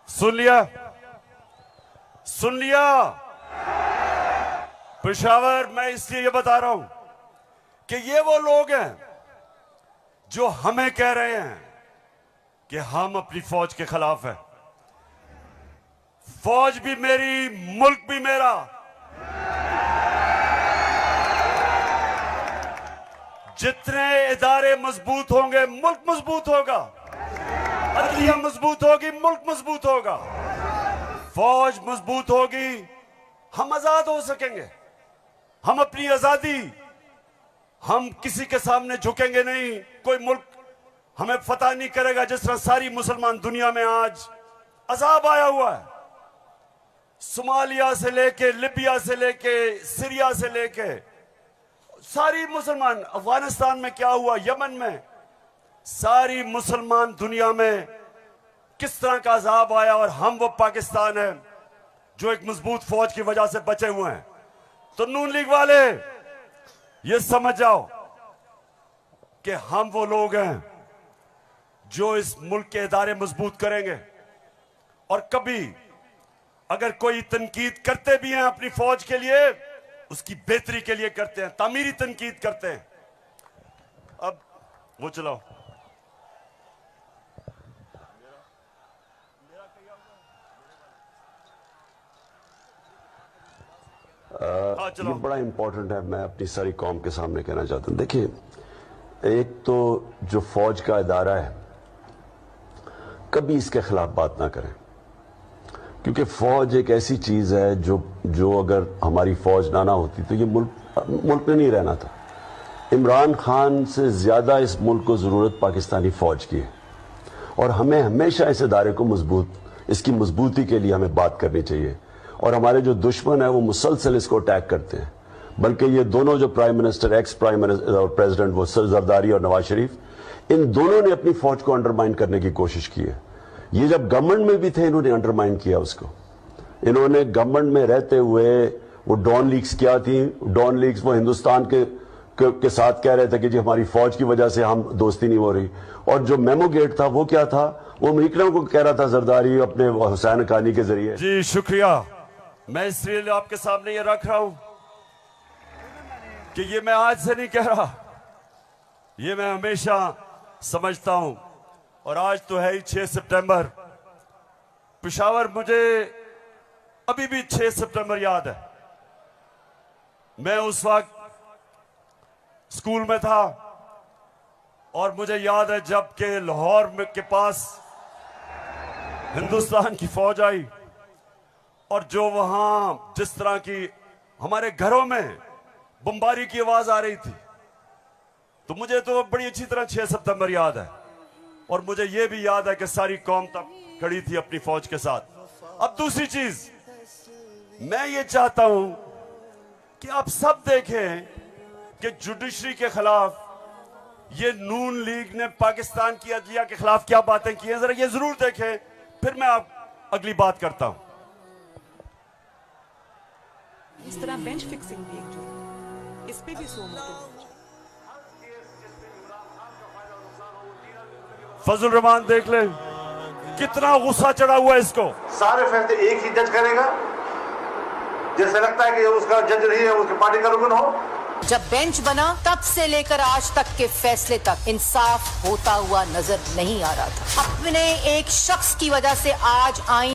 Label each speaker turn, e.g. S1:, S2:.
S1: सुन लिया पेशावर। मैं इसलिए ये बता रहा हूं कि ये वो लोग हैं जो हमें कह रहे हैं कि हम अपनी फौज के खिलाफ हैं। फौज भी मेरी, मुल्क भी मेरा। जितने इदारे मजबूत होंगे मुल्क मजबूत होगा, अदलिया मजबूत होगी मुल्क मजबूत होगा, फौज मजबूत होगी, हम आजाद हो सकेंगे। हम अपनी आजादी, हम किसी के सामने झुकेंगे नहीं। कोई मुल्क हमें फतह नहीं करेगा। जिस तरह सारी मुसलमान दुनिया में आज अजाब आया हुआ है, सोमालिया से लेके, लिबिया से लेके, सीरिया से लेके, सारी मुसलमान, अफगानिस्तान में क्या हुआ, यमन में, सारी मुसलमान दुनिया में किस तरह का अजाब आया। और हम वो पाकिस्तान है जो एक मजबूत फौज की वजह से बचे हुए हैं। तो नून लीग वाले ये समझ जाओ कि हम वो लोग हैं जो इस मुल्क के इदारे मजबूत करेंगे। और कभी अगर कोई तनकीद करते भी हैं अपनी फौज के लिए, उसकी बेहतरी के लिए करते हैं, तामीरी तनकीद करते हैं। अब वो चलाओ।
S2: ये बड़ा इंपॉर्टेंट है। मैं अपनी सारी कौम के सामने कहना चाहता हूं। देखिए, एक तो जो फौज का इदारा है, कभी इसके खिलाफ बात ना करें, क्योंकि फौज एक ऐसी चीज है जो अगर हमारी फौज ना होती तो ये मुल्क में नहीं रहना था। इमरान खान से ज्यादा इस मुल्क को जरूरत पाकिस्तानी फौज की है, और हमें हमेशा इस इदारे को इसकी मजबूती के लिए हमें बात करनी चाहिए। और हमारे जो दुश्मन है वो मुसलसल इसको अटैक करते हैं। बल्कि ये दोनों जो prime minister, ex prime minister और प्रेसिडेंट, वो जरदारी और नवाज शरीफ, इन दोनों ने अपनी फौज को अंडरमाइन करने की कोशिश की है। ये जब गवर्नमेंट में भी थे, इन्होंने अंडरमाइन किया उसको। इन्होंने गवर्नमेंट में रहते हुए वो डॉन लीग्स क्या थी, डॉन लीग्स वो हिंदुस्तान के साथ कह रहे थे कि जी हमारी फौज की वजह से हम दोस्ती नहीं हो रही। और जो मेमो गेट था वो क्या था, वो अमेरिकनों को कह रहा था जरदारी अपने हुसैन हक्कानी के जरिए।
S1: जी शुक्रिया। मैं इसलिए आपके सामने ये रख रहा हूं कि ये मैं आज से नहीं कह रहा, ये मैं हमेशा समझता हूं। और आज तो है ही 6 सितंबर। पेशावर, मुझे अभी भी 6 सितंबर याद है। मैं उस वक्त स्कूल में था और मुझे याद है जब के लाहौर के पास हिंदुस्तान की फौज आई और जो वहां जिस तरह की हमारे घरों में बमबारी की आवाज आ रही थी, तो मुझे तो बड़ी अच्छी तरह 6 सितंबर याद है। और मुझे यह भी याद है कि सारी कौम तब खड़ी थी अपनी फौज के साथ। अब दूसरी चीज, मैं ये चाहता हूं कि आप सब देखें कि जुडिशरी के खिलाफ ये नून लीग ने पाकिस्तान की अदलिया के खिलाफ क्या बातें की हैं, जरा ये जरूर देखें, फिर मैं आप अगली बात करता हूं।
S3: इस तरह बेंच फिक्सिंग भी एक जुर्म, इस पे भी 100 मोटिव।
S1: फजल रहमान देख ले कितना गुस्सा चढ़ा हुआ है इसको।
S4: सारे फैसले एक ही जज करेगा, जैसे लगता है कि उसका जज नहीं है, उसके पार्टी का रुकन हो।
S5: जब बेंच बना तब से लेकर आज तक के फैसले तक इंसाफ होता हुआ नजर नहीं आ रहा था। अपने एक शख्स की वजह से आज आईन